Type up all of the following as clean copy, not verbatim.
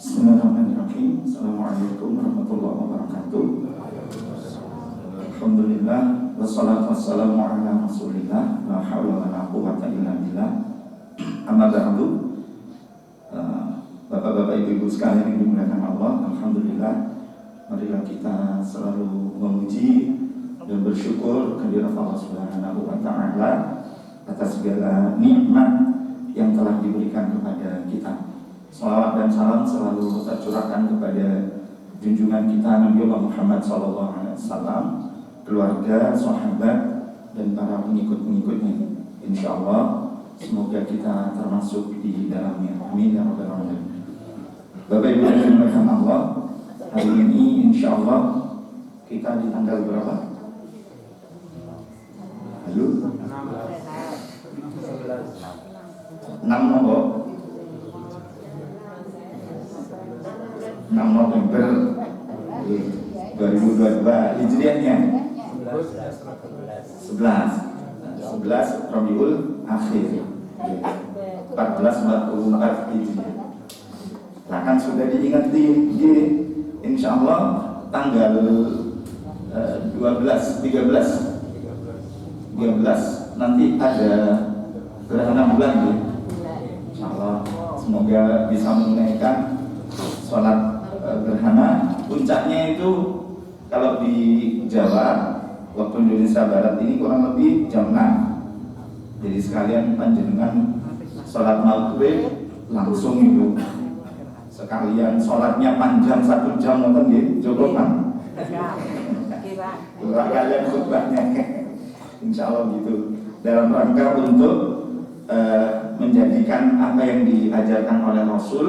Bismillahirrahmanirrahim. Assalamualaikum warahmatullahi wabarakatuh. Alhamdulillah wassalatu wassalamu ala Rasulillah la haula wala quwwata illa billah. Amma ba'du. Bapak-bapak, ibu-ibu sekalian yang dimuliakan Allah, alhamdulillah, marilah kita selalu memuji dan bersyukur kehadirat Allah Subhanahu wa taala atas segala nikmat yang telah diberikan kepada kita. Salawat dan salam selalu tercurahkan kepada junjungan kita Nabi Muhammad SAW, keluarga, sahabat, dan para pengikut-pengikutnya. InsyaAllah semoga kita termasuk di dalamnya. Amin ya rabbal alamin. Bapak Ibu yang dimuliakan Allah, hari ini InsyaAllah kita di tanggal berapa? Halo? 6 November 2022 Hijriahnya 11 Rabiul Akhir 1444 Hijriah. Nah kan sudah diingati InsyaAllah tanggal 13 nanti ada gerhana bulan ya. InsyaAllah semoga bisa menunaikan sholat gerhana. Puncaknya itu kalau di Jawa waktu Indonesia Barat ini kurang lebih jam 6. Jadi sekalian panjenengan sholat maghrib langsung itu, sekalian sholatnya panjang 1 jam nonton di Jokokan. Kalian khutbahnya insya Allah gitu, dalam rangka untuk menjadikan apa yang diajarkan oleh Rasul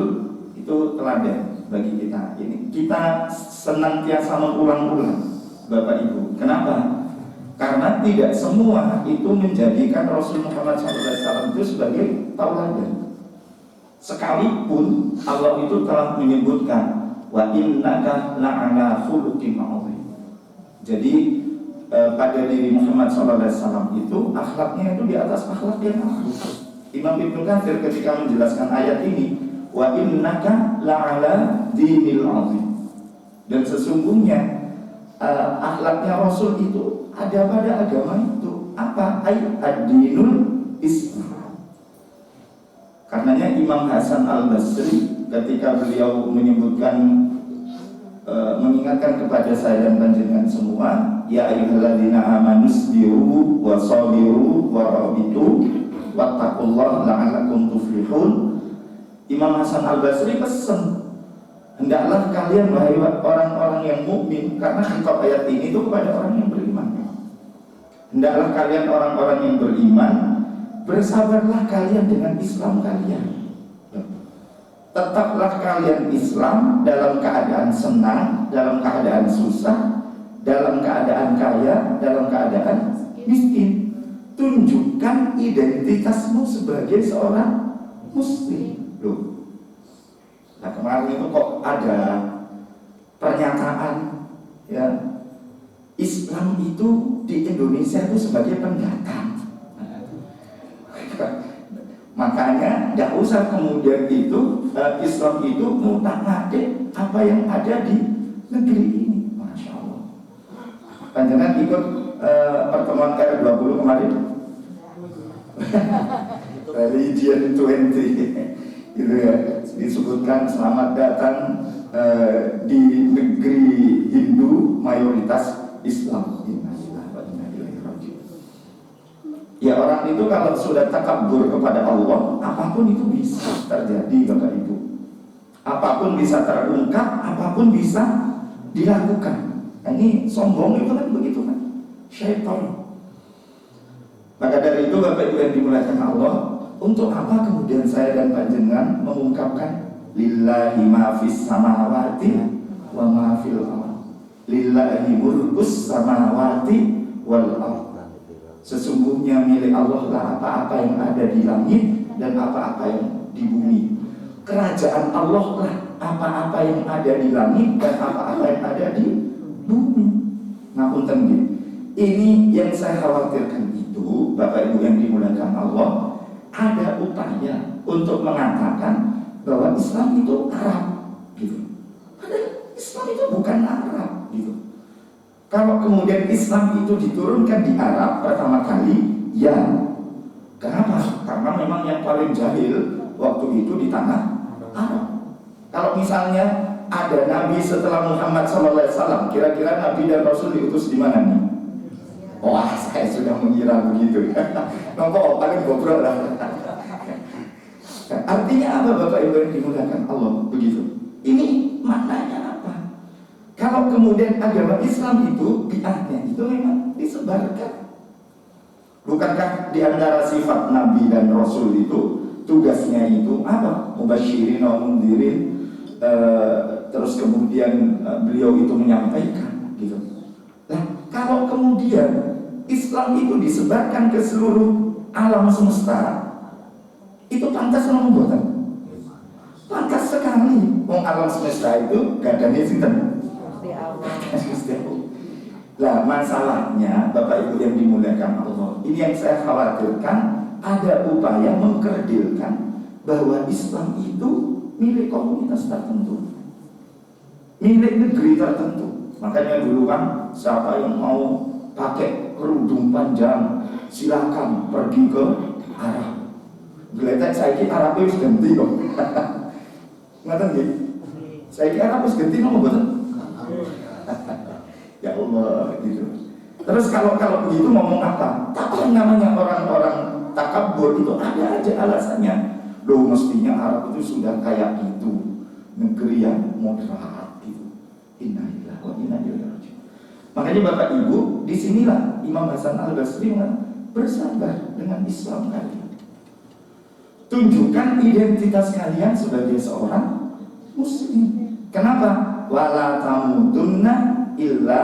itu teladan bagi kita. Ini kita senantiasa mengulang-ulang, Bapak Ibu. Kenapa? Karena tidak semua itu menjadikan Rasul Muhammad SAW itu sebagai tauladan. Sekalipun Allah itu telah menyebutkan wa innaka la'ala khuluqin 'adzim. Jadi pada diri Muhammad SAW itu akhlaknya itu di atas akhlak yang bagus. Imam Ibnu Katsir ketika menjelaskan ayat ini, wa innaka la'ala dinil 'adzim, dan sesungguhnya akhlaknya Rasul itu ada pada agama itu. Apa? Ad-dinul Islam. Karenanya Imam Hasan Al-Basri ketika beliau menyebutkan mengingatkan kepada saya dan panjenengan semua, ya ayyuhalladzina amanusbiru wa sabiru wa rabitu wattaqullaha la'allakum tuflihun. Imam Hasan Al-Basri pesan, hendaklah kalian wahai orang-orang yang mukmin, karena kitab ayat ini itu kepada orang yang beriman. Hendaklah kalian orang-orang yang beriman, bersabarlah kalian dengan Islam kalian. Tetaplah kalian Islam dalam keadaan senang, dalam keadaan susah, dalam keadaan kaya, dalam keadaan miskin. Tunjukkan identitasmu sebagai seorang muslim. Loh. Nah kemarin itu kok ada pernyataan ya, Islam itu di Indonesia itu sebagai pendatang. Makanya tidak usah kemudian itu Islam itu mutak-matik apa yang ada di negeri ini. Masya Allah. Panjenengan ikut pertemuan R20 kemarin Religion 20 itu ya, disebutkan selamat datang di negeri Hindu mayoritas Islam. Ya orang itu kalau sudah takabur kepada Allah, apapun itu bisa terjadi, Bapak Ibu. Apapun bisa terungkap, apapun bisa dilakukan. Nah, ini sombong itu kan begitu kan, syaitan. Maka dari itu Bapak Ibu yang dimuliakan Allah, untuk apa kemudian saya dan panjenengan mengungkapkan lillahi ma fis samawati wa ma fil ardh. Lillahi mulkus samawati wal ardh. Sesungguhnya milik Allah lah apa-apa yang ada di langit dan apa-apa yang di bumi. Kerajaan Allah lah apa-apa yang ada di langit dan apa-apa yang ada di bumi. Ngapunten nggih. Ini yang saya khawatirkan itu, Bapak Ibu yang dimuliakan Allah, ada upaya untuk mengatakan bahwa Islam itu Arab. Kalau kemudian Islam itu diturunkan di Arab pertama kali, ya. Kenapa? Karena memang yang paling jahil waktu itu di tanah Arab. Kalau misalnya ada nabi setelah Muhammad SAW, kira-kira nabi dan rasul diutus di mana nih? Wah, saya sudah mengira begitu. Nampak paling bobrok lah. Artinya apa Bapak Ibu yang dimuliakan Allah? Begitu. Ini maknanya apa? Kalau kemudian agama Islam itu bid'ahnya itu memang disebarkan. Bukankah di antara sifat Nabi dan Rasul itu tugasnya itu apa? Mubasyirin wa mundhirin, terus kemudian beliau itu menyampaikan gitu. Nah, kalau kemudian Islam itu disebarkan ke seluruh alam semesta, itu pantas atau membuatan? Pantas sekali. Wong alam semesta itu gadangnya sinten? Gusti Allah. Lah masalahnya Bapak Ibu yang dimuliakan Allah, ini yang saya khawatirkan, ada upaya mengkerdilkan bahwa Islam itu milik komunitas tertentu, milik negeri tertentu. Makanya dulu kan siapa yang mau pakai kerudung panjang silakan pergi ke Arab. Geletek saiki Arab wis ganti kok. Ngoten nggih. Saiki Arab wis ganti napa mboten? Ya Allah gitu. Terus kalau begitu ngomong apa? Tapi yang namanya orang-orang takabur itu ada aja alasannya. Loh mestinya Arab itu sudah kayak gitu, negeri yang moderat gitu. Innalillahi wa inna ilaihi raji'un. Makanya Bapak Ibu, disinilah Imam Hasan Al-Basri mengatakan, bersabar dengan Islam kalian. Tunjukkan identitas kalian sebagai seorang Muslim. Kenapa? Wala tamutunna illa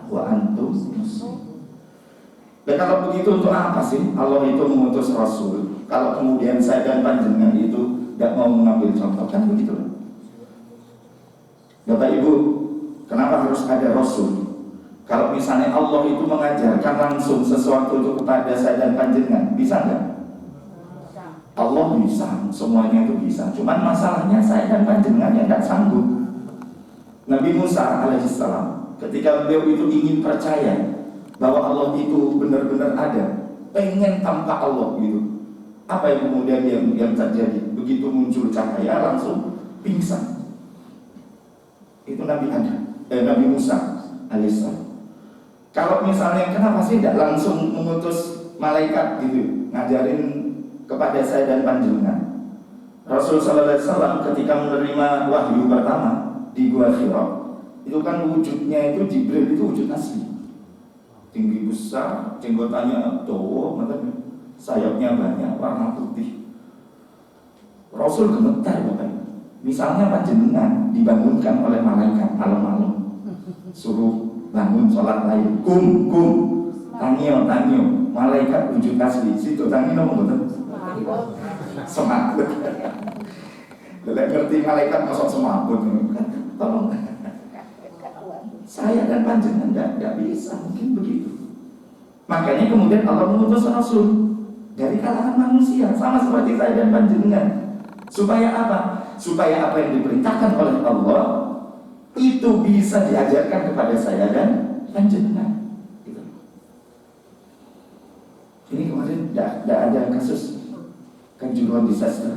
wa antum muslim. Dan kalau begitu untuk apa sih Allah itu mengutus Rasul? Kalau kemudian saya dan panjenengan itu tidak mau mengambil contoh, kan begitu? Bapak Ibu, kenapa harus ada Rasul? Kalau misalnya Allah itu mengajarkan langsung sesuatu itu kepada saya dan panjenengan, bisa nggak? Allah bisa, semuanya itu bisa. Cuman masalahnya saya dan panjenengan yang tidak sanggup. Nabi Musa alaihissalam ketika beliau itu ingin percaya bahwa Allah itu benar-benar ada, pengen tanpa Allah gitu. Apa yang kemudian yang terjadi? Begitu muncul cahaya langsung pingsan. Itu Nabi Musa alaihissalam. Kalau misalnya kenapa sih tidak langsung mengutus malaikat gitu ngajarin kepada saya dan panjenengan? Rasul sallallahu alaihi wasallam ketika menerima wahyu pertama di Gua Hira, itu kan wujudnya itu Jibril itu wujud asli, tinggi besar, jenggotannya dawa, sayapnya banyak, warna putih. Rasul gemetar Bapak. Misalnya panjenengan dibangunkan oleh malaikat malam-malam, suruh bangun sholat lain, kum tangio, malaikat wujud asli, situ tangio betul, semakut. Lelek ngerti malaikat masuk semakut, tolong. Saya dan panjenengan tidak bisa, mungkin begitu. Makanya kemudian Allah mengutus Rasul dari kalangan manusia, sama seperti saya dan panjenengan. Supaya apa? Supaya apa yang diperintahkan oleh Allah itu bisa diajarkan kepada saya dan panjenengan. Gitu. Ini kemarin tidak ada kasus kanjuruhan disaster,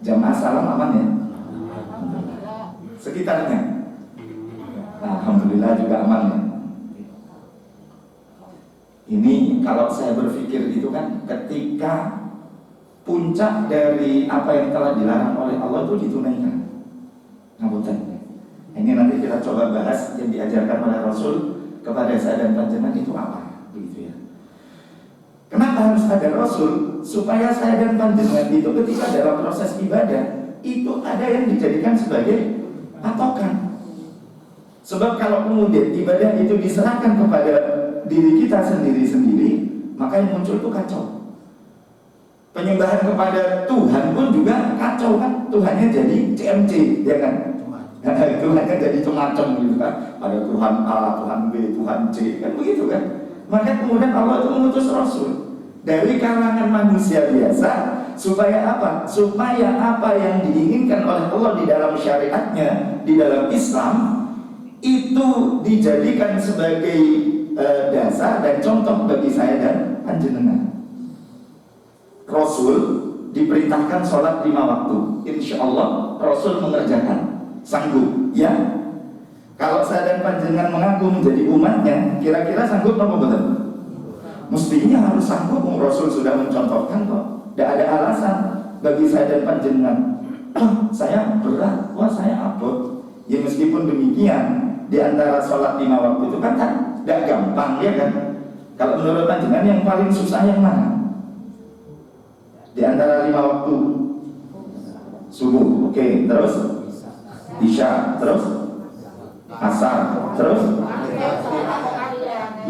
jamaah salam aman ya? Sekitarnya alhamdulillah juga aman ya. Ini kalau saya berpikir itu kan ketika puncak dari apa yang telah dilarang oleh Allah itu ditunaikan. Ngapunten. Ini nanti kita coba bahas yang diajarkan oleh Rasul kepada saya dan panjenengan itu apa, begitu ya. Kenapa harus ada Rasul? Supaya saya dan panjenengan itu ketika dalam proses ibadah itu ada yang dijadikan sebagai patokan. Sebab kalau kemudian ibadah itu diserahkan kepada diri kita sendiri-sendiri, maka yang muncul itu kacau. Penyembahan kepada Tuhan pun juga kacau kan, Tuhannya jadi CMC, ya kan? Tuhannya jadi macam-macam gitu kan. Ada Tuhan A, Tuhan B, Tuhan C, kan begitu kan? Maka kemudian Allah itu mengutus Rasul dari kalangan manusia biasa, supaya apa? Supaya apa yang diinginkan oleh Allah di dalam syariatnya, di dalam Islam, itu dijadikan sebagai dasar dan contoh bagi saya dan panjenengan. Rasul diperintahkan sholat 5 waktu. Insya Allah Rasul mengerjakan. Sanggup? Ya. Kalau saya dan panjenengan mengaku menjadi umatnya, kira-kira sanggup apa betul? Mestinya harus sanggup. Rasul sudah mencontohkan kok. Tidak ada alasan bagi saya dan panjenengan. Saya berat, wah saya abot. Ya meskipun demikian, di antara sholat 5 waktu itu kan tidak gampang, ya kan? Kalau menurut panjenengan yang paling susah yang mana? Di antara 5 waktu subuh, oke, terus isya, terus asar, terus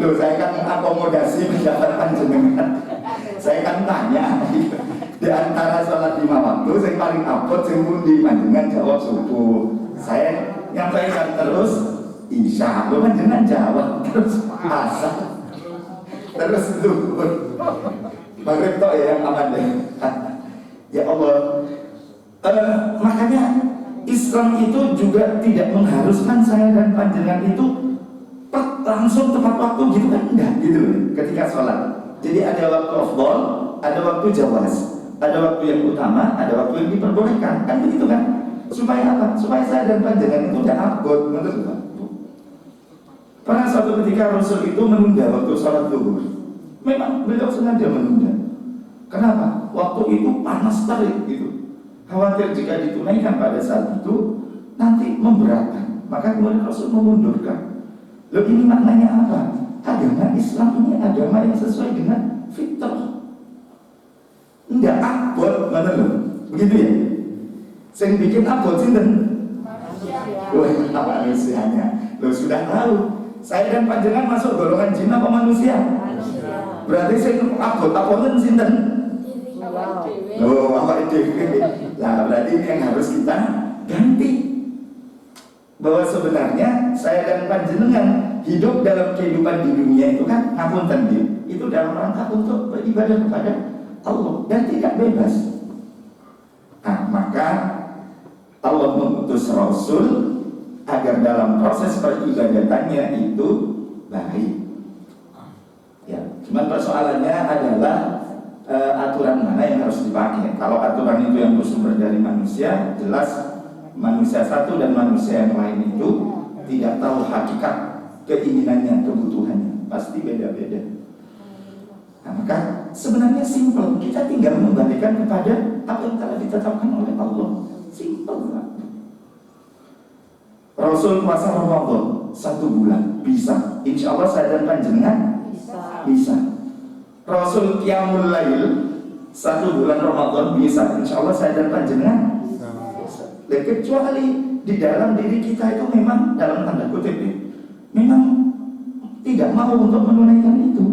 loh, saya kan akomodasi pendapat panjenengan. Saya kan tanya di antara sholat 5 waktu yang paling abot yang pun di panjenengan jawab subuh. Saya nyampaikan terus isya, lo panjenengan jawab terus asar, terus zuhur. Maghrib toh ya yang aman deh. Ya Allah. Makanya Islam itu juga tidak mengharuskan saya dan panjenengan itu langsung tepat waktu gitu kan, enggak gitu loh ketika sholat. Jadi ada waktu afdal, ada waktu jawaz, ada waktu yang utama, ada waktu yang diperbolehkan, kan begitu kan? Supaya apa? Supaya saya dan panjenengan itu tidak abot, betul kan? Pernah suatu ketika Rasul itu menunda waktu sholat zuhur. Memang beliau sengaja menunda. Kenapa? Waktu itu panas terik gitu. Khawatir jika ditunaikan pada saat itu nanti memberatkan. Maka kemudian Rasul memundurkan. Loh, ini maknanya apa? Agama Islam ini agama yang sesuai dengan fitrah. Enggak abot, mana loh? Begitu ya? Yang bikin abot sinten? Wah, manusianya. Loh, sudah tahu. Saya dan panjenengan masuk golongan jin apa manusia? Berarti saya abot sinten? Loh, apa itu? Nah, berarti ini yang harus kita ganti. Bahwa sebenarnya saya dan panjenengan hidup dalam kehidupan di dunia itu kan ngapunten itu dalam rangka untuk beribadah kepada Allah dan tidak bebas. Nah, maka Allah mengutus Rasul agar dalam proses peribadatannya itu baik. Ya, cuman persoalannya adalah aturan mana yang harus dipakai. Kalau aturan itu yang bersumber dari manusia, jelas manusia satu dan manusia yang lain itu tidak tahu hakikat keinginannya, kebutuhannya, pasti beda-beda. Nah, maka sebenarnya simpel, kita tinggal mengembalikan kepada apa yang telah ditetapkan oleh Allah. Simpel lah. Rasul puasa Ramadan 1 bulan bisa, insya Allah saya dan panjenengan bisa. Rasul qiyamul lail 1 bulan Ramadan bisa, insya Allah saya dan panjenengan bisa. Kecuali di dalam diri kita itu memang dalam tanda kutip memang tidak mau untuk menunaikan itu.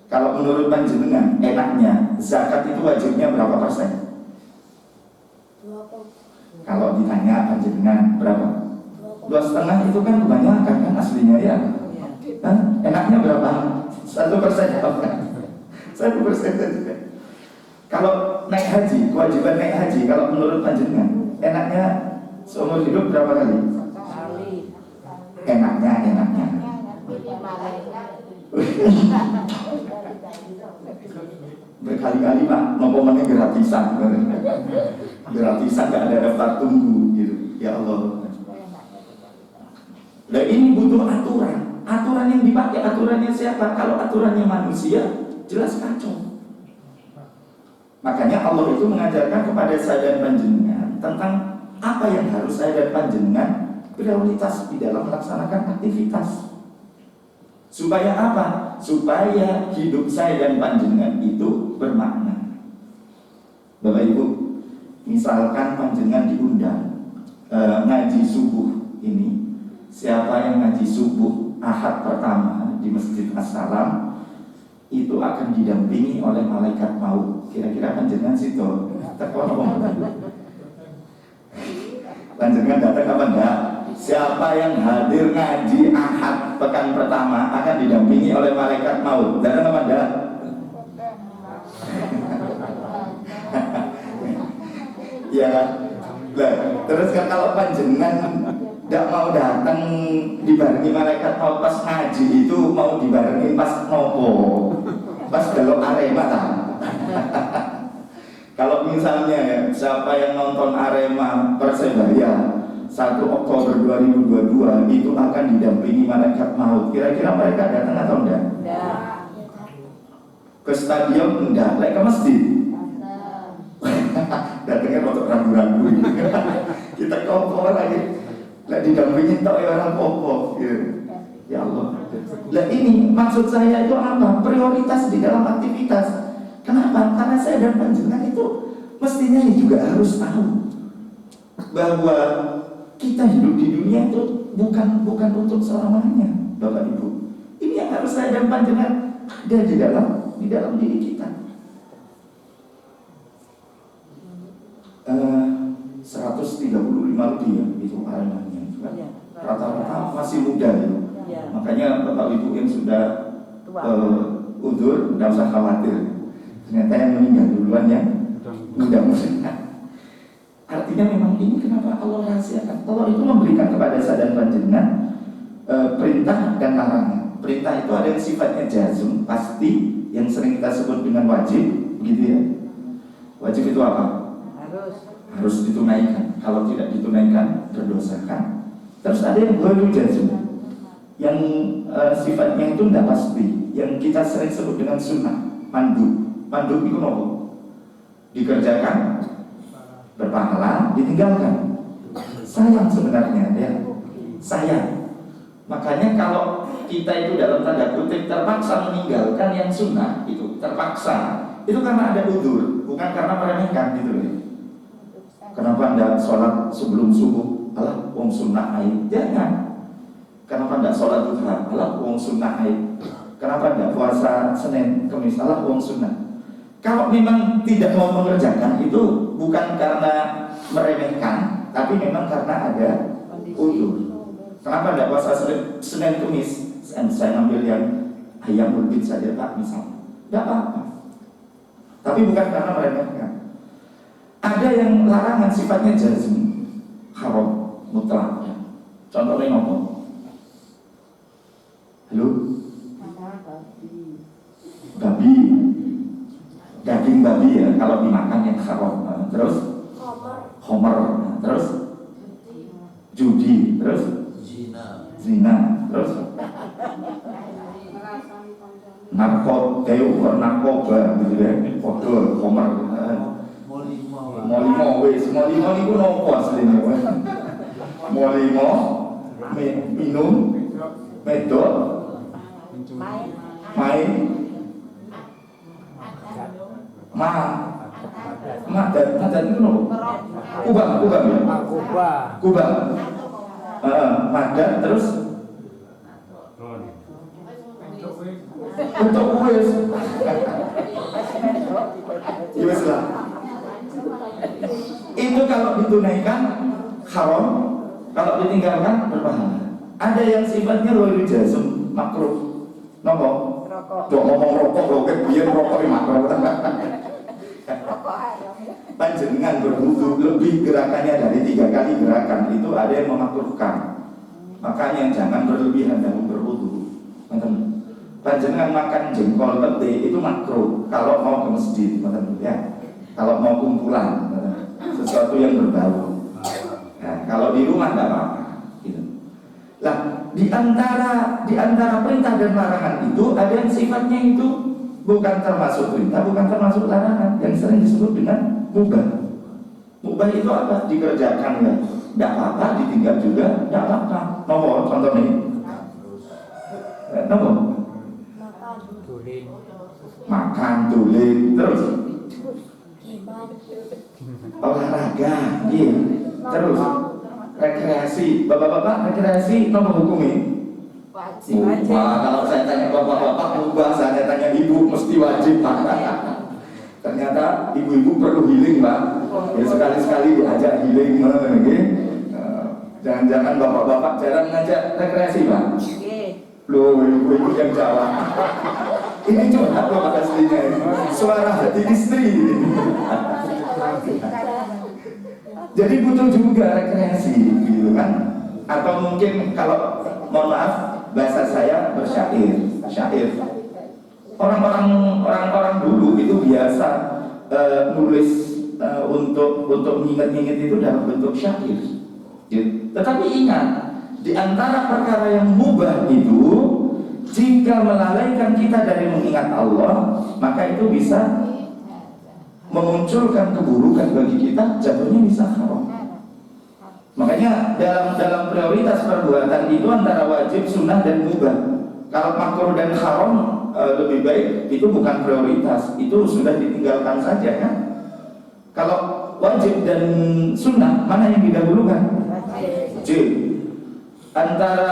Kalau menurut panjenengan enaknya zakat itu wajibnya berapa persen? Kalau ditanya panjenengan berapa? 2,5 itu kan kebanyakan kan aslinya ya. Enaknya berapa? 1%. 1% saja. Kalau naik haji, kewajiban naik haji, kalau menurut panjenengan enaknya seumur hidup berapa kali? Enaknya. Berkali-kali Pak, ngomongnya gratisan. Gratisan gak ada daftar tunggu gitu. Ya Allah. Nah ini butuh aturan. Aturan yang dipakai, aturannya siapa? Kalau aturannya manusia, jelas kacau. Makanya Allah itu mengajarkan kepada saya dan panjenengan tentang apa yang harus saya dan panjenengan prioritas di dalam melaksanakan aktivitas. Supaya apa? Supaya hidup saya dan panjenengan itu bermakna. Bapak Ibu, misalkan panjenengan diundang ngaji subuh ini, siapa yang ngaji subuh Ahad pertama di Masjid As-Salam itu akan didampingi oleh malaikat maut. Kira-kira panjenengan situ terkono panjenengan datang apa enggak? Siapa yang hadir ngaji Ahad pekan pertama akan didampingi oleh malaikat maut. Datang apa enggak? Ya. Nah, terus kan kalau panjenengan Tidak mau datang dibarengi malaikat mau pas ngaji itu mau dibarengi pas nopo, pas belok Arema tak? Kalau misalnya siapa yang nonton Arema Persebaya 1 Oktober 2022 itu akan didampingi malaikat maut, kira-kira mereka datang atau enggak? Enggak. Ke stadion enggak, ke masjid. Datangnya untuk ragu-ragu. Kita kompor lagi. Lah didampingin tok ya orang pokok. Ya Allah. Lah ini maksud saya itu apa? Prioritas di dalam aktivitas. Kenapa? Karena saya dan panjenengan itu mestinya juga harus tahu bahwa kita hidup di dunia itu bukan untuk selamanya, Bapak Ibu. Ini yang harus saya dan panjenengan ada di dalam diri kita. 135 lebih ya itu Aremanya itu kan. Rata-rata masih muda ya. Makanya Bapak Ibu yang sudah udur tidak usah khawatir. Ternyata yang meninggal duluan yang muda-muda. Artinya memang ini kenapa Allah rahasiakan. Allah itu memberikan kepada saya dan panjenengan perintah dan larangan. Perintah itu ada yang sifatnya jazm, pasti, yang sering kita sebut dengan wajib, begitu ya. Wajib itu apa? Harus ditunaikan. Kalau tidak ditunaikan berdosa kan. Terus ada yang ghairu jazm, yang sifatnya itu tidak pasti, yang kita sering sebut dengan sunnah, mandub. Mandub itu apa? Dikerjakan, berpahala, ditinggalkan. Sayang sebenarnya ya. Sayang. Makanya kalau kita itu dalam tanda kutip terpaksa meninggalkan yang sunnah itu terpaksa, itu karena ada udzur, bukan karena meremehkan gitu ya. Kenapa anda sholat sebelum subuh? Alah, wong sunnah aib. Jangan. Kenapa anda sholat duha? Alah, wong sunnah aib. Kenapa anda puasa Senin, Kamis? Alah, wong sunnah. Kalau memang tidak mau mengerjakan itu bukan karena meremehkan, tapi memang karena ada udzur. Kenapa tidak puasa Senin, Kamis? Saya ambil yang ayam ulbit saja Pak misalnya. Tidak apa-apa. Tapi bukan karena meremehkan. Ada yang larangan sifatnya jazm, haram, mutlak. Contohnya apa? Halo? Babi. Daging babi ya, kalau dimakan yang haram. Terus? Homer. Terus? Judi. Terus? Zina. Terus? narkoba gitu ya. Kodol, homer. Molimo niku nopo asline wae. Molimo minum medok main madat itu nopo? Kubang ya? Madat terus untuk kuis wis lah. Itu kalau ditunaikan haram, kalau ditinggalkan berpahala. Ada yang sifatnya ghairu jazm, makruh. Napa? Dok ngomong rokok lho, biyen rokok makruh. Panjenengan berwudu lebih gerakannya dari 3 kali gerakan itu ada yang memakruhkan. Makanya jangan berlebihan dalam berwudu. Teman-teman, panjenengan makan jengkol pete itu makruh kalau mau ke masjid, teman-teman ya. Kalau mau kumpulan sesuatu yang berbau. Nah, kalau di rumah tidak apa-apa. Gitu. Lah, di antara perintah dan larangan itu ada yang sifatnya itu bukan termasuk perintah, bukan termasuk larangan, yang sering disebut dengan mubah. Mubah itu apa? Dikerjakan ya, tidak apa-apa, ditinggal juga, tidak apa-apa. Nomor contohnya, nomor makan, tulis, terus olahraga, iya. Terus rekreasi, bapak-bapak rekreasi nomor hukumnya wajib. Wah, kalau saya tanya bapak-bapak mubah, saya tanya ibu mesti wajib Pak. Ternyata ibu-ibu perlu healing Pak. Ya sekali-sekali diajak healing, jangan-jangan bapak-bapak jarang ngajak rekreasi Pak. Loh, ibu-ibu yang jawab. Ini curhat Bapak aslinya, suara hati istri. Jadi butuh juga rekreasi, gitu kan? Atau mungkin kalau mohon maaf bahasa saya bersyair, syair. Orang-orang dulu itu biasa nulis untuk mengingat-ingat itu dalam bentuk syair. Tetapi ingat, di antara perkara yang mubah itu, jika melalaikan kita dari mengingat Allah, maka itu bisa memunculkan keburukan bagi kita, jatuhnya bisa haram. Makanya dalam prioritas perbuatan itu antara wajib, sunnah, dan mubah. Kalau makruh dan haram lebih baik itu bukan prioritas, itu sudah ditinggalkan saja kan. Kalau wajib dan sunnah, mana yang didahulukan? Wajib. Antara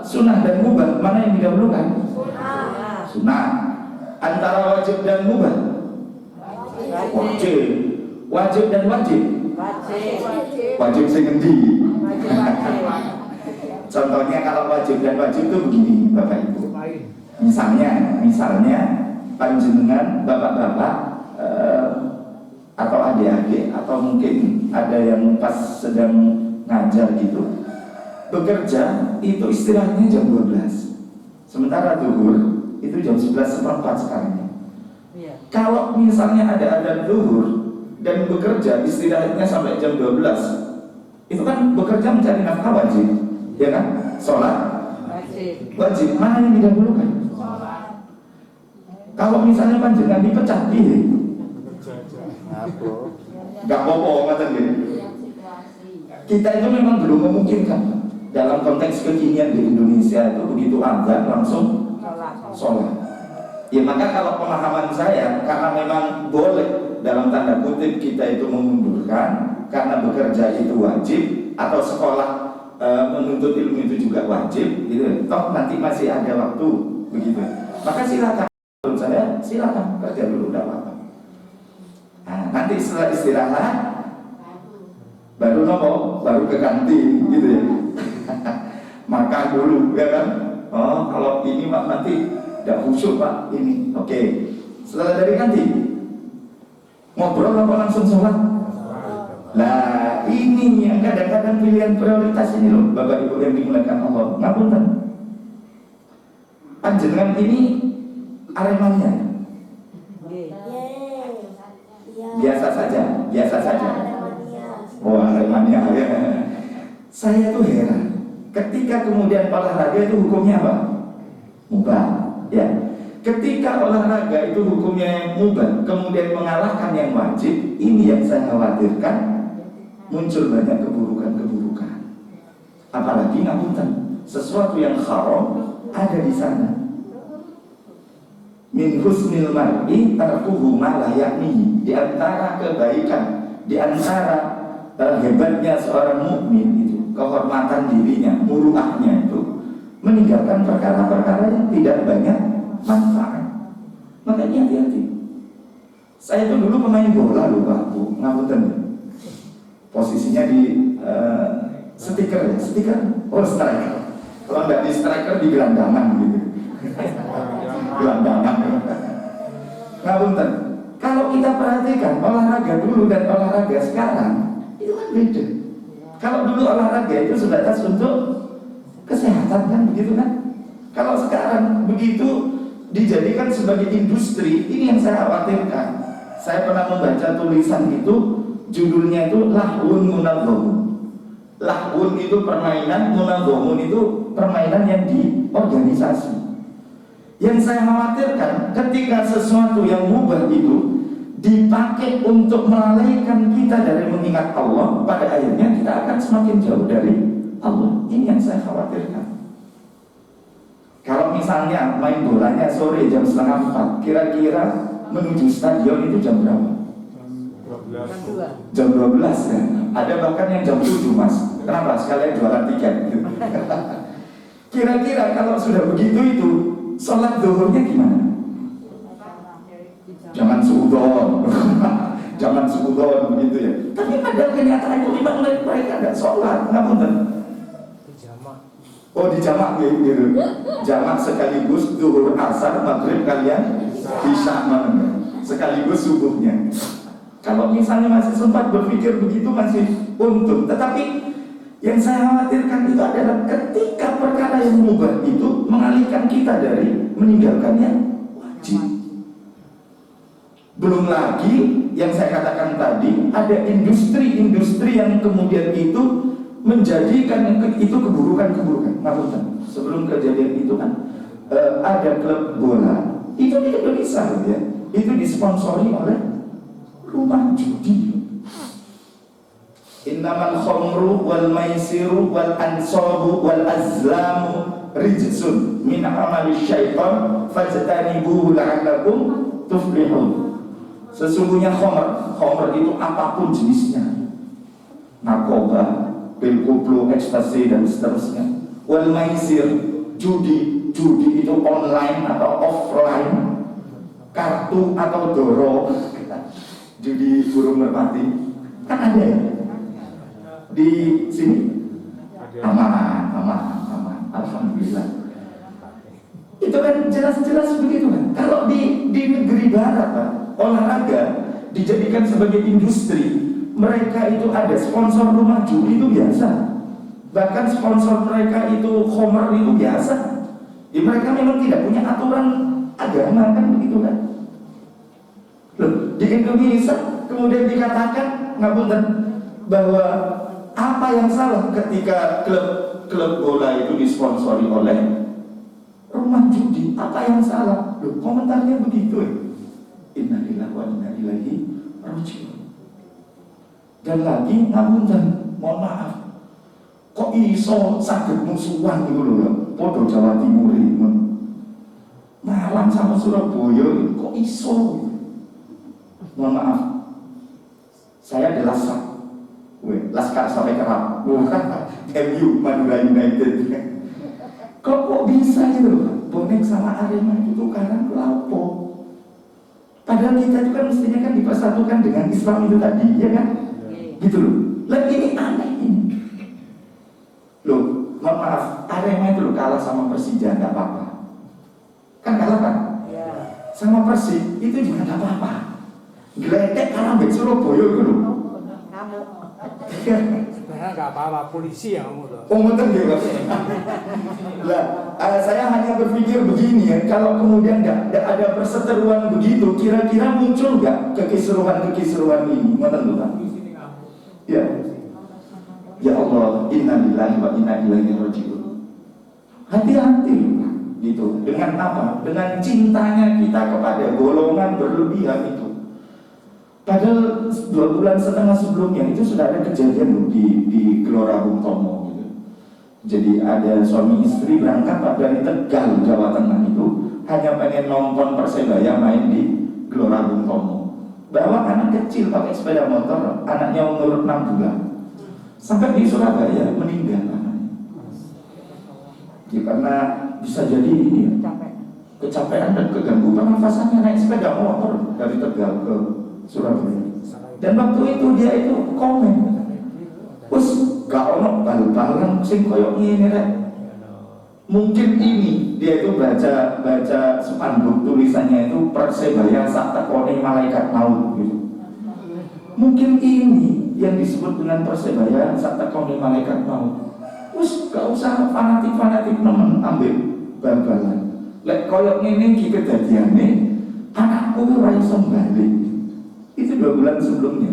sunnah dan mubah, mana yang didahulukan? Sunnah. Antara wajib dan mubah? Wajib. Wajib dan wajib? Wajib sing endi? Contohnya kalau wajib dan wajib itu begini, Bapak Ibu. Misalnya panjenengan bapak-bapak atau adik-adik atau mungkin ada yang pas sedang ngajar gitu, bekerja itu istirahatnya jam 12. Sementara zuhur itu jam 11:04 sekarang. Kalau misalnya ada adzan zuhur dan bekerja istirahatnya sampai jam 12, itu kan bekerja mencari nafkah wajib, ya kan? Sholat wajib, mana yang didahulukan? Kalau misalnya panjenengan dipecat, gak apa-apa ngeten gini. Kita itu memang belum memungkinkan dalam konteks kekinian di Indonesia itu begitu azan langsung sholat. Ya maka kalau pemahaman saya, karena memang boleh dalam tanda kutip kita itu memundurkan karena bekerja itu wajib atau sekolah menuntut ilmu itu juga wajib, gitu. Toh nanti masih ada waktu begitu. Maka silakan, menurut saya silakan kerja dulu, tidak apa-apa. Nah, nanti setelah istirahat baru baru ke kantin gitu ya. Makan dulu ya kan. Oh kalau ini Pak nanti tidak khusyuk Pak ini. Oke. Setelah dari kantin ngobrol apa langsung sholat? Lah ini yang kadang-kadang pilihan prioritas ini loh, Bapak Ibu yang dimuliakan Allah. Ngapunten. Panjenengan ini Aremania. Biasa saja. Oh Aremania ya. Saya tuh heran. Ketika kemudian olahraga itu hukumnya apa? Mubah. Ya. Ketika olahraga itu hukumnya yang mubah, kemudian mengalahkan yang wajib, ini yang saya khawatirkan. Muncul banyak keburukan-keburukan. Apalagi ngapunten, sesuatu yang haram ada di sana. Min husnil mar'i tarkuhu ma la ya'ni. Di antara kebaikan, di antara hebatnya seorang mukmin itu, kehormatan dirinya, muruahnya itu meninggalkan perkara-perkara yang tidak banyak manfaat. Makanya hati-hati. Saya itu dulu pemain bola loh Pak Bu, ngapunten. Posisinya di stiker. Oh striker. Kalau nggak di striker di gelandangan gitu. Gelandangan. Ngapunten. Kalau kita perhatikan olahraga dulu dan olahraga sekarang itu kan beda. Kalau dulu olahraga itu sebatas untuk kesehatan kan begitu kan. Kalau sekarang begitu dijadikan sebagai industri, ini yang saya khawatirkan. Saya pernah membaca tulisan itu. Judulnya itu lahun munadzamun. Lahun itu permainan, munadzamun itu permainan yang diorganisasi. Yang saya khawatirkan ketika sesuatu yang mubah itu dipakai untuk melalaikan kita dari mengingat Allah, pada akhirnya kita akan semakin jauh dari Allah. Ini yang saya khawatirkan. Kalau misalnya main bolanya sore jam 3:30, kira-kira menuju stadion itu jam berapa? Jam 12 ya. Ada bahkan yang jam 7 Mas. Kenapa? Sekalian jualan tiket gitu. Kira-kira kalau sudah begitu itu sholat zuhurnya gimana? Jangan suudon. Jangan suudon begitu ya. Tapi pada kenyataannya memang mereka ada sholat. Ngapunten. Oh di jamak gitu. Jamak sekaligus zuhur asar maghrib kalian isya sekaligus subuhnya. Kalau misalnya masih sempat berpikir begitu masih untung. Tetapi Yang saya khawatirkan itu adalah ketika perkara yang mubah itu mengalihkan kita dari meninggalkan yang wajib. Belum lagi yang saya katakan tadi, ada industri-industri yang kemudian itu menjadikan itu keburukan-keburukan. Maksudnya, sebelum kejadian itu kan ada klub bola itu di Indonesia, ya, itu disponsori oleh rumah judi. Innamal khamru wal maisiru wal ansabu wal azlamu rijsun min amali syaitan fajtanibuhu la'allakum tuflihun. Sesungguhnya khamr itu apapun jenisnya, narkoba, pil koplo, ekstasi dan seterusnya. Wal maisir, judi itu online atau offline, kartu atau doro, judi burung merpati, kan ada ya di sini. Aman, alhamdulillah. Itu kan jelas-jelas begitu kan. Kalau di negeri barat, Pak, olahraga dijadikan sebagai industri. Mereka itu ada sponsor rumah judi itu biasa. Bahkan sponsor mereka itu khamr itu biasa. Ya, mereka memang tidak punya aturan agama kan begitu kan. Loh, di Indonesia kemudian dikatakan ngapunten bahwa apa yang salah ketika klub bola itu disponsori oleh rumah judi? Apa yang salah? Loh, komentarnya begitu ya. Innalillahi wa inna ilaihi raji'un. Dan lagi ngapunten, mohon maaf, kok iso saged musuhan niku lho, padha Jawa Timur iki. Malang sama Surabaya kok iso? Mohon maaf, saya adalah Laskar sampai kerap, bukan MU Madura United. Kok bisa gitu? Bonek sama Arema itu tukaran kelapa. Padahal kita itu kan mestinya kan dipersatukan dengan Islam itu tadi, ya kan? Gitu loh. Lagi ini aneh ini. Loh, mohon maaf, Arema itu loh kalah sama Persija nggak apa-apa. Kan kalah kan? Sama Persib itu juga nggak apa-apa. Gledek kalah mbek Surabaya itu loh. Sebenarnya nggak apa-apa, polisi yang ngomong tuh. Oh, betul ya, Lah, saya hanya berpikir begini ya, kalau kemudian nggak ada perseteruan begitu, kira-kira muncul nggak kekisruhan ini? Betul kan? Ya, ya Allah, innalillahi wa inna ilaihi raji'un. Hati-hati, gitu. Dengan apa? Dengan cintanya kita kepada golongan berlebihan itu. Padahal 2,5 bulan sebelumnya itu sudah ada kejadian di Gelora Bung Tomo gitu. Jadi ada suami istri berangkat dari Tegal, Jawa Tengah itu hanya pengen nonton Persebaya main di Gelora Bung Tomo. Bawa anak kecil pakai sepeda motor, anaknya umur 6 bulan. Sampai di Surabaya meninggal anaknya. Ya, karena bisa jadi ini kecapean dan keganggu pernafasannya naik sepeda motor dari Tegal ke Surabaya. Dan waktu itu dia itu komen, "Wes gak ono bal-balan sing koyo ngene rek." Mungkin ini dia itu baca spanduk tulisannya itu Persebaya sak tekone malaikat maut gitu. Mungkin ini yang disebut dengan Persebaya sak tekone malaikat maut. Wes gak usah fanatik nemen ambil bal-balan. Lek koyo ngene iki kedadiane, anakku ora iso bali. Itu 2 bulan sebelumnya.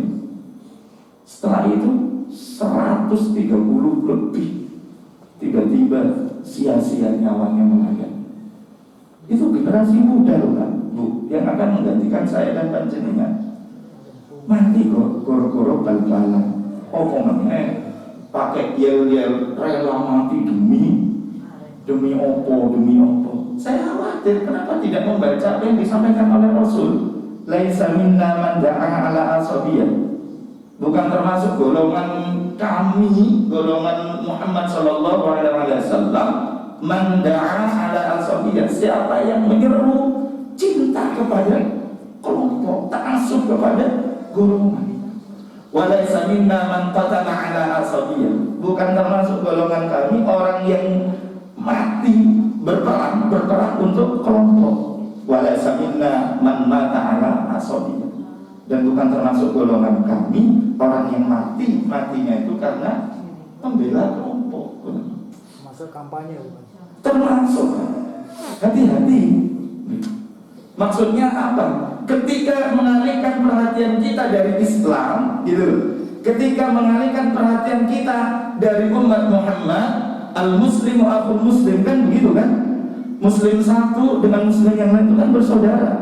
Setelah itu 130 lebih tiba-tiba sia-sia nyawanya melayang. Itu generasi muda loh kan, Bu, yang akan menggantikan saya dan panjenengan. Mati kok goro-goro bal-balan. Oh, komennya pakai yel-yel rela mati demi opo. Saya khawatir kenapa tidak membaca apa yang disampaikan oleh Rasul. Laisa minna man da'a ala asabiyah. Bukan termasuk golongan kami, golongan Muhammad sallallahu alaihi wasallam, man da'a ala asabiyah, siapa yang menyeru cinta kepada kelompok, ta'assub kepada golongan. Wa laisa minna man qatala ala asabiyah. Bukan termasuk golongan kami orang yang mati berperang untuk kelompok. Walaysa minna man mata ala asabiyah. Dan bukan termasuk golongan kami orang yang matinya itu karena membela kelompok. Masuk kampanye bukan? Termasuk hati-hati. Maksudnya apa? Ketika mengalihkan perhatian kita dari Islam, gitu loh. Ketika mengalihkan perhatian kita dari umat Muhammad, al-muslimu akhul muslim, kan begitu kan? Muslim satu dengan muslim yang lain itu kan bersaudara.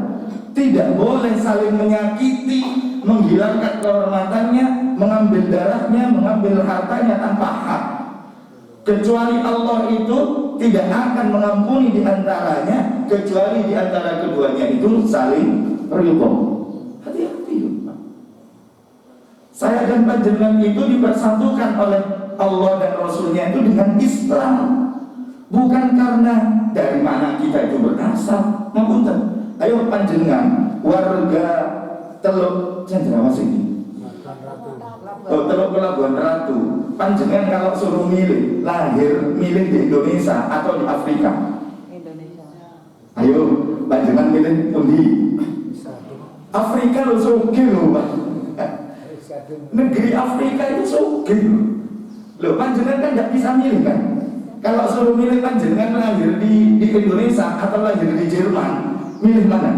Tidak boleh saling menyakiti, menghilangkan kehormatannya, mengambil darahnya, mengambil hartanya tanpa hak. Kecuali Allah itu tidak akan mengampuni di antaranya, kecuali di antara keduanya itu saling ridho. Hati-hati. Saya dan panjenengan itu dipersatukan oleh Allah dan Rasulnya itu dengan Islam. Bukan karena dari mana kita itu berasal. Ngapunten. Ayo panjenengan warga Teluk Cendrawasih ini. Teluk Pelabuhan Ratu. Panjenengan kalau suruh milih, milih di Indonesia atau di Afrika? Indonesia. Ayo panjenengan milih undi. Afrika lo sugih lho, Pak. Negeri Afrika itu sugih loh. Panjenengan kan nggak bisa milih kan? Kalau suruh milih panjenengan lahir di Indonesia atau lahir di Jerman, milih mana?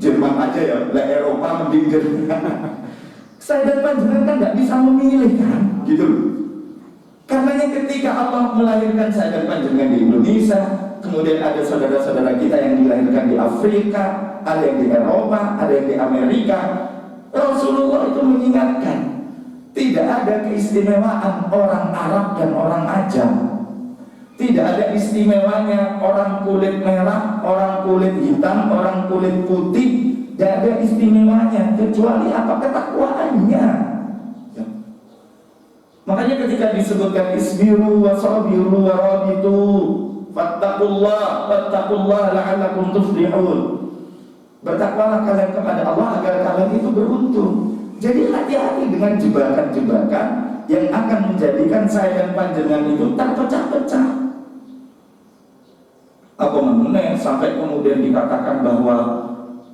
Jerman aja ya, lah Eropa mending Jerman. Saya dan panjenengan kan nggak bisa memilih kan, gitu loh. Karenanya ketika Allah melahirkan saya dan panjenengan di Indonesia, kemudian ada saudara-saudara kita yang dilahirkan di Afrika, ada yang di Eropa, ada yang di Amerika. Rasulullah itu mengingatkan, tidak ada keistimewaan orang Arab dan orang Ajam. Tidak ada istimewanya orang kulit merah, orang kulit hitam, orang kulit putih. Tidak ada istimewanya kecuali apa? Ketakwaannya. Ya. Makanya ketika disebutkan isbiru wa sabiru wa rabitu fattaqullah la'allakum tuflihun. Bertakwalah kalian kepada Allah agar kalian itu beruntung. Jadi hati-hati dengan jebakan-jebakan yang akan menjadikan saya dan panjenengan itu terpecah-pecah. Apa namanya sampai kemudian dikatakan bahwa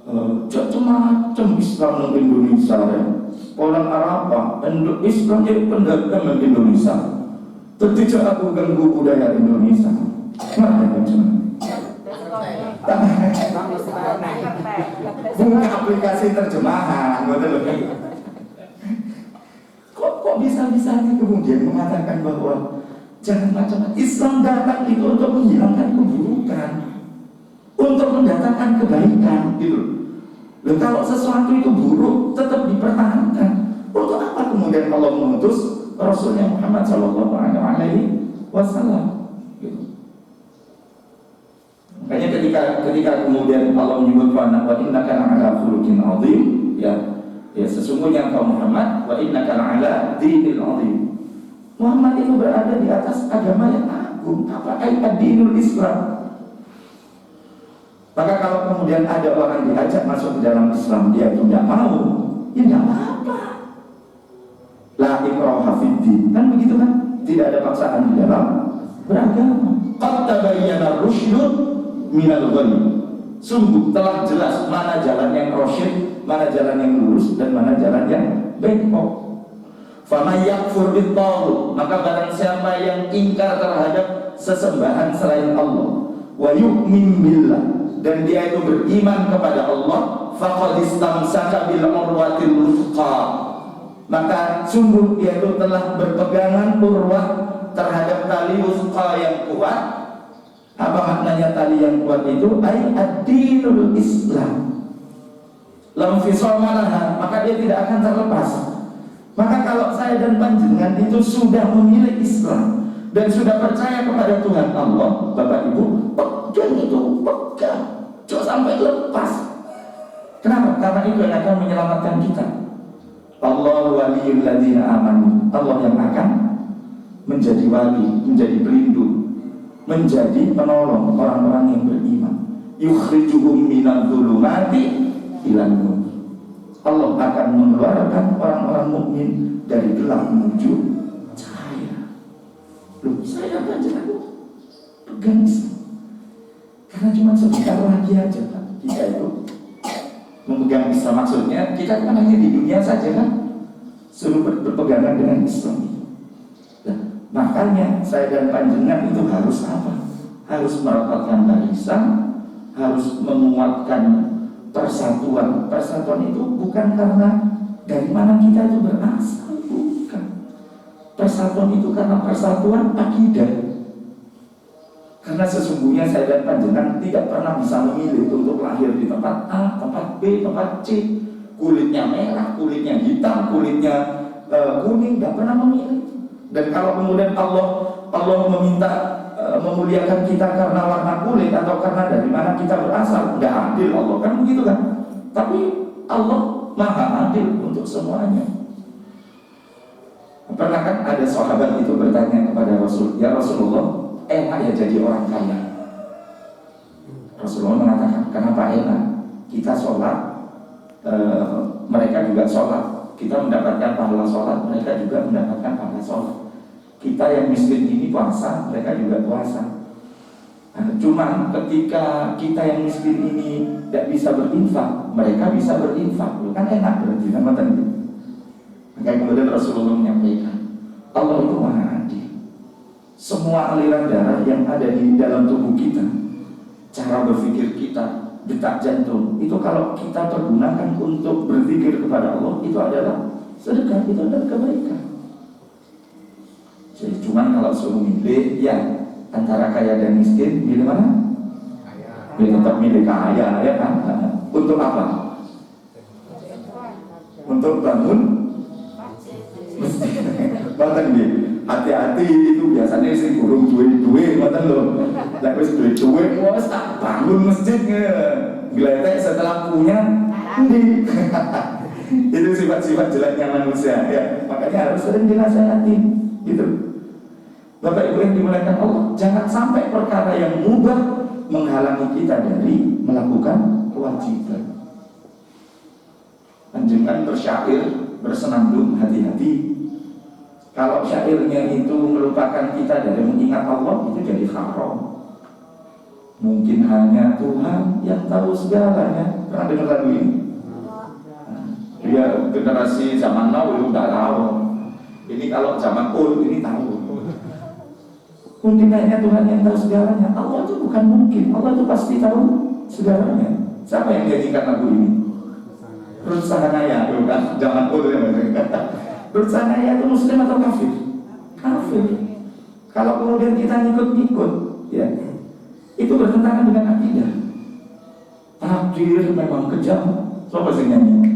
macam Islam di Indonesia ya. Orang Arab Islam jadi pendagang di Indonesia. Tidak aku ganggu budaya Indonesia. Bukan aplikasi terjemahan, kok bisa-bisanya kemudian mengatakan bahwa jangan macam-macam. Islam datang itu untuk menghilangkan keburukan, untuk mendatangkan kebaikan, gitu. Loh, kalau sesuatu itu buruk tetap dipertahankan. Untuk apa kemudian Allah mengutus Rasulnya Muhammad Sallallahu Alaihi Wasallam? Makanya ketika kemudian Allah menyebut wa innaka la'ala khuluqin 'adzim, ya sesungguhnya engkau Muhammad wa innaka la'ala dinil 'adzim. Muhammad itu berada di atas agama yang agung. Apa ad-dinul Islam? Maka kalau kemudian ada orang diajak masuk ke dalam Islam, dia itu tidak mau, ya tidak apa-apa. La ikraha fid-din, kan begitu kan? Tidak ada paksaan di dalam beragama. Qad tabayyana ar-rusydu minal ghayy. Sungguh telah jelas mana jalan yang rasyid, mana jalan yang lurus, dan mana jalan yang bengkok. Faman yakfur bit-taghut, maka barang siapa yang ingkar terhadap sesembahan selain Allah, wa yu'min billah, dan dia itu beriman kepada Allah, faqad istamsaka bil urwatil wuthqa, maka sungguh dia itu telah berpegangan urwah terhadap tali wuthqa yang kuat. Apa maknanya tali yang kuat itu? Ai ad-dinul Islam. Lam fisomalaha, maka dia tidak akan terlepas. Maka kalau saya dan panjenengan itu sudah memilih Islam dan sudah percaya kepada Tuhan Allah, Bapak Ibu, pegang itu, pegang, jangan sampai lepas. Kenapa? Karena itu yang akan menyelamatkan kita. Allah waliyul ladzina amanu. Allah yang akan menjadi wali, menjadi pelindung, menjadi penolong orang-orang yang beriman. Yukhrijuhum minadh dhulumati ilan nur. Allah akan mengeluarkan orang-orang mukmin dari gelap menuju cahaya. Loh, saya panjenengan pegang Islam. Karena cuma sebentar lagi aja kan kita itu memegang Islam. Maksudnya kita kan hanya di dunia saja kan, suruh berpegangan dengan Islam. Makanya saya dan panjenengan itu harus apa? Harus merapatkan barisan, harus menguatkan persatuan. Persatuan itu bukan karena dari mana kita itu berasal, bukan. Persatuan itu karena persatuan akidah. Karena sesungguhnya saya dan panjenengan tidak pernah bisa memilih untuk lahir di tempat A, tempat B, tempat C. Kulitnya merah, kulitnya hitam, kulitnya kuning, tidak pernah memilih. Dan kalau kemudian Allah meminta memuliakan kita karena warna kulit atau karena dari mana kita berasal, tidak adil Allah, kan begitu kan? Tapi Allah maha adil untuk semuanya. Pernah kan ada sahabat itu bertanya kepada Rasul, ya Rasulullah, enak ya jadi orang kaya? Rasulullah mengatakan, kenapa enak? Kita sholat, mereka juga sholat. Kita mendapatkan pahala sholat, mereka juga mendapatkan pahala sholat. Kita yang miskin ini puasa, mereka juga puasa. Nah, cuman ketika kita yang miskin ini tidak bisa berinfak, mereka bisa berinfak. Kan enak berarti, kan itu. Maka kemudian Rasulullah menyampaikan, Allah itu maha adil. Semua aliran darah yang ada di dalam tubuh kita, cara berpikir kita, detak jantung, itu kalau kita pergunakan untuk berzikir kepada Allah, itu adalah sedekah, itu adalah kebaikan. Jadi cuman kalau suruh milih, ya antara kaya dan miskin, milih mana? Kaya. Tetap milih kaya, ya kan? Untuk apa? Untuk bangun masjid. Bahkan nih, hati-hati itu biasanya sih kurung duit, bahkan loh. Lek wis duit, wes tak bangun masjidnya. Geletek setelah punya, ndi. Itu sifat-sifat jeleknya manusia, ya. Makanya harus sering dinasihati, gitu. Bapak Ibu yang dimuliakan Allah, jangan sampai perkara yang mubah menghalangi kita dari melakukan kewajiban. Panjenengan bersyair, bersenandung, hati-hati. Kalau syairnya itu melupakan kita dari mengingat Allah, itu jadi haram. Mungkin hanya Tuhan yang tahu segalanya. Pernah dengar lagu ini? Dia generasi zaman now itu tidak tahu. Ini kalau zaman old ini tahu. Mungkin hanya Tuhan yang tahu segalanya. Allah itu bukan mungkin, Allah itu pasti tahu segalanya. Siapa yang nyanyikan lagu ini? Ruth Sahanaya, bukan? Zaman old ya mereka. Ruth Sahanaya itu muslim atau kafir? Kafir. Kalau kemudian kita ngikut-ngikut, ya, itu bertentangan dengan akidah. Takdir memang kejam. Siapa sih nyanyi?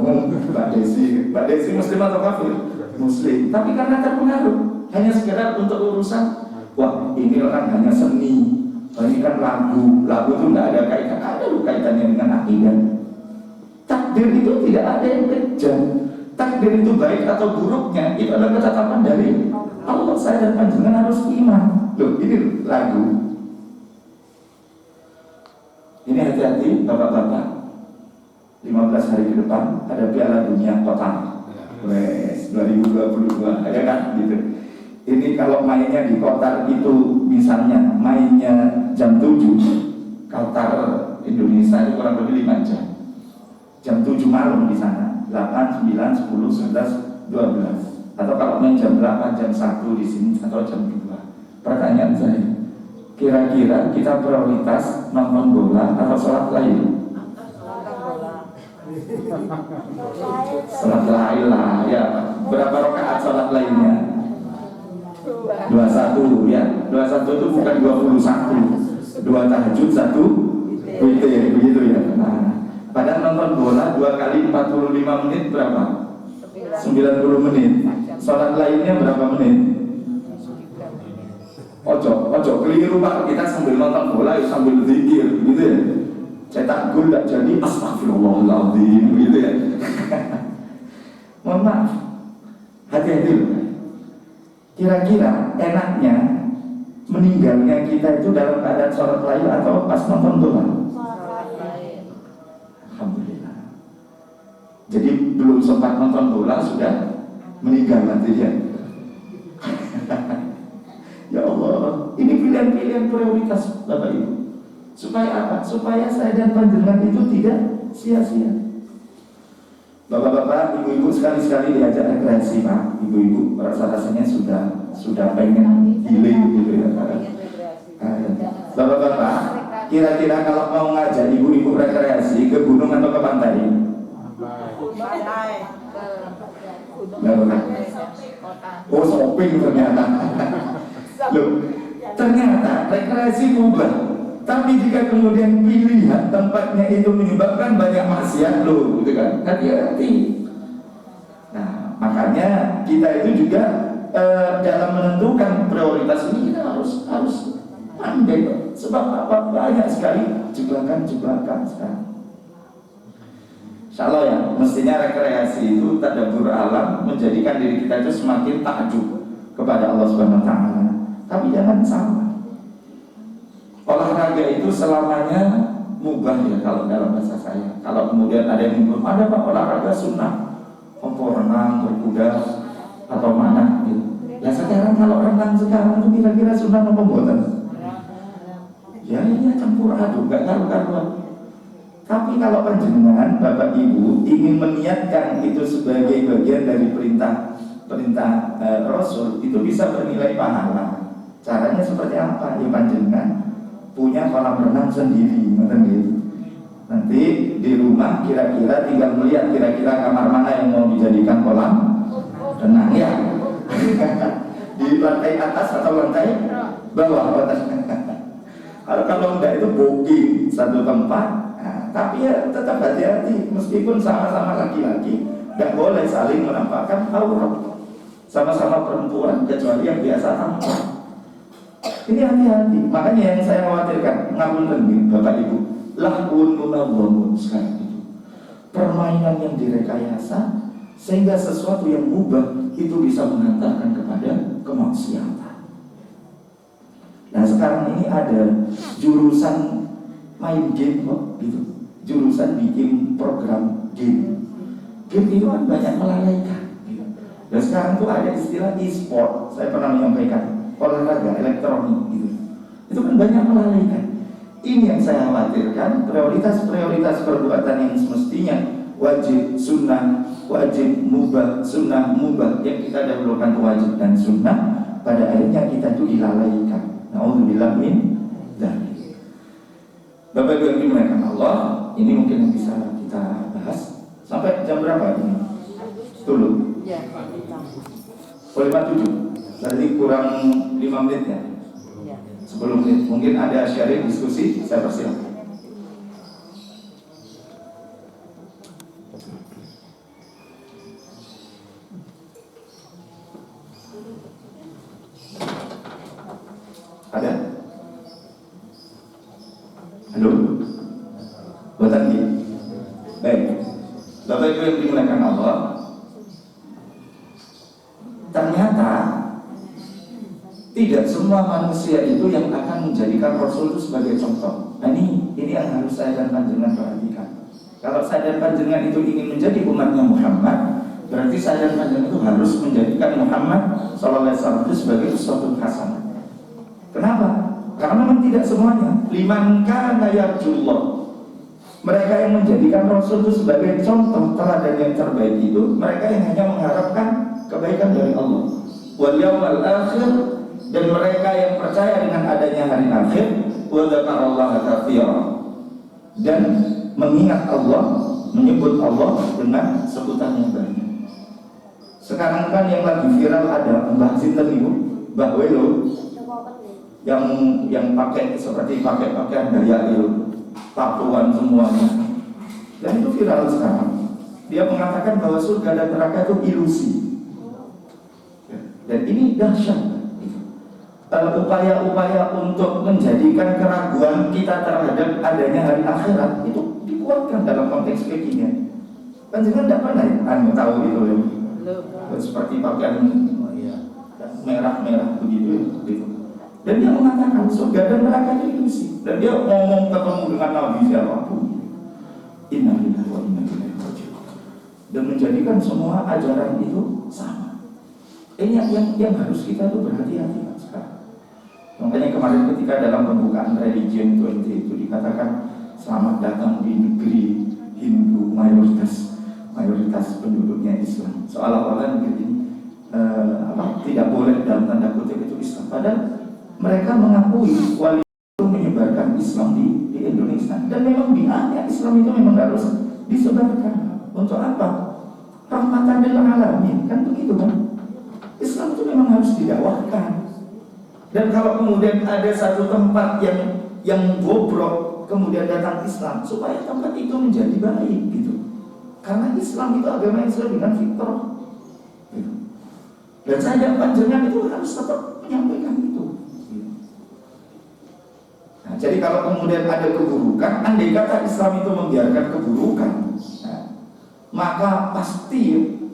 Mbak Desi muslim atau kafir? Muslim. Tapi karena terpengaruh, hanya sekedar untuk urusan, wah ini orang hanya seni, ini kan lagu itu tidak ada kaitan, ada kaitannya dengan akidah. Takdir itu tidak ada yang kejam. Takdir itu baik atau buruknya, itu adalah ketetapan dari Allah. Saya dan panjenengan harus iman. Loh, ini lagu. Ini hati-hati bapak-bapak. 15 hari ke depan ada Piala Dunia Qatar. Wes 2022, ya kan gitu. Ini kalau mainnya di Qatar itu misalnya mainnya jam 7, Qatar Indonesia itu kurang lebih 5 jam. Jam 7 malam di sana, 8, 9, 10, 11, 12. Atau kalau main jam 8, jam 1 di sini atau jam 2. Pertanyaan saya, kira-kira kita prioritas nonton bola atau sholat lain? Sholat lain lah, ya. Berapa rakaat sholat lainnya? 21, ya. 21 itu bukan 21. 2 tahajud, 1 witir, begitu ya. Nah, padahal nonton bola 2 kali 45 menit berapa? 90 menit. Sholat lainnya berapa menit? Ojo keliru Pak, kita sambil nonton bola sambil zikir, gitu ya. Cetak gol tidak jadi, astagfirullahaladzim, gitu ya. Mohon maaf, hati-hati. Kira-kira enaknya meninggalnya kita itu dalam keadaan sholat lain atau pas nonton bola? Alhamdulillah. Jadi belum sempat nonton bola sudah meninggal nantinya. Ya Allah, ini pilihan-pilihan prioritas Bapak Ibu. Supaya apa? Supaya saya dan panjenengan itu tidak sia-sia. Bapak-bapak, ibu-ibu sekali-sekali diajak rekreasi Pak. Ibu-ibu rasa-rasanya sudah pengen healing gitu ya. Bapak-bapak, kira-kira kalau mau ngajak ibu-ibu rekreasi ke gunung atau ke pantai? Oh, shopping ternyata. Loh, ternyata rekreasi mubah. Tapi jika kemudian pilihan tempatnya itu menyebabkan banyak maksiat loh, gitu kan? Hati-hati. Nah, makanya kita itu juga dalam menentukan prioritas ini kita harus pandai, sebab apa banyak sekali jebakan-jebakan sekarang. Insya Allah ya, mestinya rekreasi itu tadabbur alam, menjadikan diri kita itu semakin takjub kepada Allah Subhanahu Wa Taala. Tapi jangan salah, olahraga itu selamanya mubah ya kalau dalam bahasa saya. Kalau kemudian ada yang belum ada Pak olahraga sunnah, renang, berkuda atau mana gitu. Ya sekarang kalau renang sekarang itu kira-kira sunnah apa buatan? Ya ini campur aduk, gak karu-karuan. Tapi kalau panjenengan Bapak Ibu ingin meniatkan itu sebagai bagian dari perintah Rasul, itu bisa bernilai pahala. Caranya seperti apa? Ya panjenengan punya kolam renang sendiri, gitu. Nanti di rumah kira-kira tinggal melihat kira-kira kamar mana yang mau dijadikan kolam renang ya. Di lantai atas atau lantai bawah. Kalau enggak itu booking satu tempat. Tapi ya tetap hati-hati, meskipun sama-sama laki-laki, tidak boleh saling menampakkan aurat. Sama-sama perempuan, kecuali yang biasa tampak. Ini hati-hati. Makanya yang saya khawatirkan, ngapunten Bapak Ibu, lahun munawwamun sekarang itu permainan yang direkayasa, sehingga sesuatu yang mubah itu bisa mengantarkan kepada kemaksiatan. Nah sekarang ini ada jurusan main game kok gitu. Jurusan bikin program game. Game itu kan banyak melalaikan gitu. Dan sekarang tuh ada istilah e-sport. Saya pernah menyampaikan olahraga elektronik gitu. Itu kan banyak melalaikan. Ini yang saya khawatirkan, prioritas perbuatan yang semestinya wajib sunnah, wajib mubah, sunnah mubah, yang kita dahulukan wajib dan sunnah, pada akhirnya kita itu dilalaikan. Na'udzubillah min dzalik. Bapak Ibu yang dimuliakan Allah, ini mungkin yang bisa kita bahas. Sampai jam berapa ini? Dulu. Ya. 5:07. Berarti kurang 5 menit ya? 10 menit. Mungkin ada sharing diskusi, saya persilakan. Ada? Halo? Buatan dia? Baik. Bapak Ibu yang dimuliakan Allah, ternyata tidak semua manusia itu yang akan menjadikan Rasul itu sebagai contoh. Nah ini yang harus saya dan panjenengan perhatikan. Kalau saya dan panjenengan itu ingin menjadi umatnya Muhammad, berarti saya dan panjenengan itu harus menjadikan Muhammad SAW itu sebagai uswatun hasanah. Kenapa? Karena memang tidak semuanya. Liman kana yarjullah, mereka yang menjadikan Rasul itu sebagai contoh teladan yang terbaik itu mereka yang hanya mengharapkan kebaikan dari Allah wal yawmal akhir, dan mereka yang percaya dengan adanya hari akhir, wa dzakarallaha katsira, dan mengingat Allah, menyebut Allah dengan sebutan yang banyak. Sekarang kan yang lagi viral ada Mbah Sinten Ibu, Mbah Welo, yang pakai seperti pakai pakaian Dayak itu, tatuan semuanya, dan itu viral sekarang. Dia mengatakan bahwa surga dan neraka itu ilusi, dan ini dahsyat. Upaya-upaya untuk menjadikan keraguan kita terhadap adanya hari akhirat itu dikuatkan dalam konteks kekinian. Kan jangan tidak pernah ya, tahu itu ya. Seperti pakaian merah-merah begitu. Dan dia mengatakan surga dan neraka itu ilusi. Dan dia ngomong ketemu dengan Nabi siapapun, inna lillahi wa inna ilaihi raji'un, dan menjadikan semua ajaran itu sama. Ini yang harus kita tuh berhati-hati sekarang. Makanya kemarin ketika dalam pembukaan Religion 20 itu dikatakan selamat datang di negeri Hindu mayoritas mayoritas penduduknya Islam. Seolah-olah begini, tidak boleh dalam tanda kutip itu Islam. Padahal mereka mengakui wali itu menyebarkan Islam di Indonesia. Dan memang biasanya Islam itu memang harus disebarkan. Untuk apa? Rahmatan lil alamin, kan begitu kan? Islam itu memang harus didakwahkan. Dan kalau kemudian ada satu tempat yang bobrok, kemudian datang Islam, supaya tempat itu menjadi baik gitu. Karena Islam itu agama yang sesuai dengan fitrah. Gitu. Dan saya dan panjenengan itu harus tetap menyampaikan itu. Nah, jadi kalau kemudian ada keburukan, andai kata Islam itu membiarkan keburukan, nah, maka pasti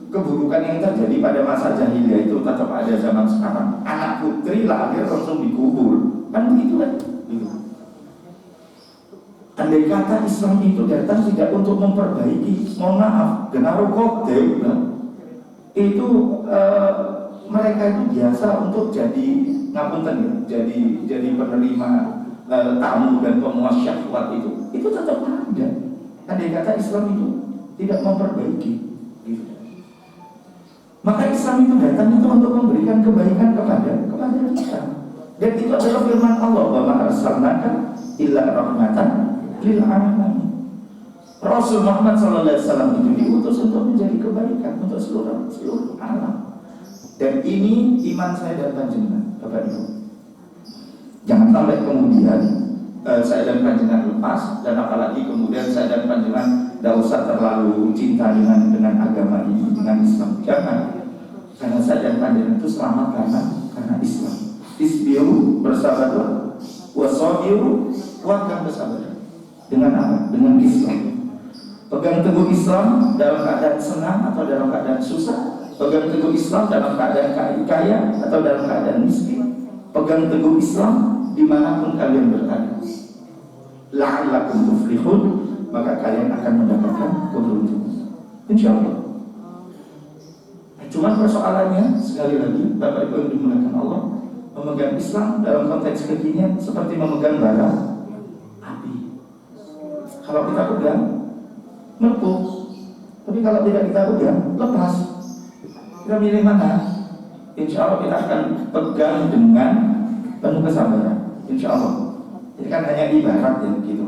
keburukan yang terjadi pada masa jahiliyah itu tetap ada zaman sekarang. Anak putri lahir langsung dikubur, kan begitu kan? Gitu. Andai kata Islam itu datang tidak untuk memperbaiki, mohon maaf, genaru kodem, itu mereka itu biasa untuk jadi ngapunten ya, jadi penerima tamu dan pemuas syahwat itu tetap ada. Andai kata Islam itu tidak memperbaiki, gitu. Maka Islam itu datang itu untuk memberikan kebaikan kepada kita. Dan itu adalah firman Allah, wa ma arsalnaka illa rahmatan lil alamin. Rasul Muhammad SAW itu diutus untuk menjadi kebaikan untuk seluruh alam. Dan ini iman saya dan panjenengan, Bapak Ibu. Jangan sampai kemudian saya dan panjenengan lepas, dan apalagi kemudian saya dan panjenengan tidak usah terlalu cinta dengan agama ini, dengan Islam. Jangan, karena saya dan panjenengan itu selamat karena Islam. Isbiru, bersabarlah, wasabiru, kuatkan kesabaran. Dengan apa? Dengan Islam. Pegang teguh Islam dalam keadaan senang atau dalam keadaan susah. Pegang teguh Islam dalam keadaan kaya atau dalam keadaan miskin. Pegang teguh Islam dimanapun kalian berada. La'allakum tuflihun, maka kalian akan mendapatkan keberuntungan, insya Allah. Cuma persoalannya sekali lagi, Bapak Ibu yang dimuliakan Allah, memegang Islam dalam konteks kekinian seperti memegang bara api. Kalau kita pegang, melepuh. Tapi kalau tidak kita pegang, lepas. Kita milih mana? Insya Allah kita akan pegang dengan penuh kesabaran, insya Allah. Jadi kan hanya ibarat ya gitu.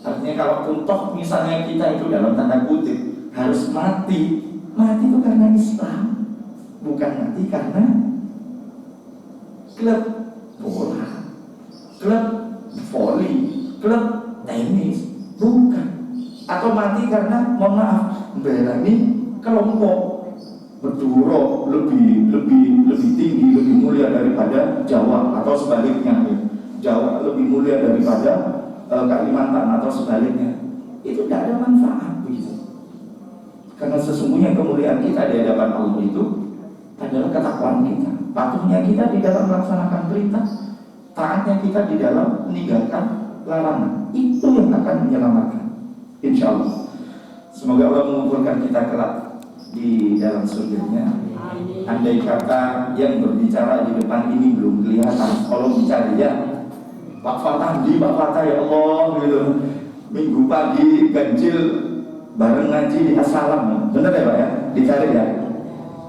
Artinya kalau toh misalnya kita itu dalam tanda kutip harus mati itu karena Islam, bukan mati karena klub bola, klub voli, klub tenis, bukan. Atau mati karena, mohon maaf, berani kelompok Madura lebih tinggi, lebih mulia daripada Jawa, atau sebaliknya, Jawa lebih mulia daripada Kalimantan atau sebaliknya. Itu tidak ada manfaat begitu. Karena sesungguhnya kemuliaan kita di hadapan Allah itu adalah ketakwaan kita, patuhnya kita di dalam melaksanakan perintah, taatnya kita di dalam meninggalkan larangan. Itu yang akan menyelamatkan, insya Allah. Semoga Allah mengumpulkan kita kelak di dalam surganya. Andai kata yang berbicara di depan ini belum kelihatan, kalau bicara ya Pak Fatah ya Allah gitu. Minggu pagi ganjil bareng ngaji di Assalam, bener ya Pak ya? Dicari ya.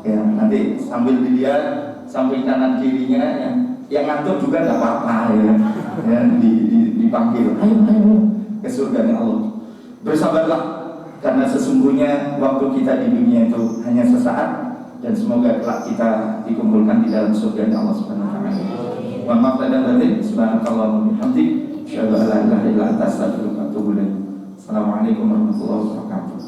Ya nanti sambil dilihat samping kanan kirinya ya. Yang ngantuk juga nggak apa-apa ya. Dipanggil, ayo ke surga Allah. Bersabarlah, karena sesungguhnya waktu kita di dunia itu hanya sesaat, dan semoga kelak kita dikumpulkan di dalam surga Allah Subhanahu wa taala. Mohon maaf dan batin, subhanakallahumma bihamdik, asyhadu an la ilaha illa anta, astaghfiruka wa atubu ilaik. Assalamualaikum warahmatullahi wabarakatuh.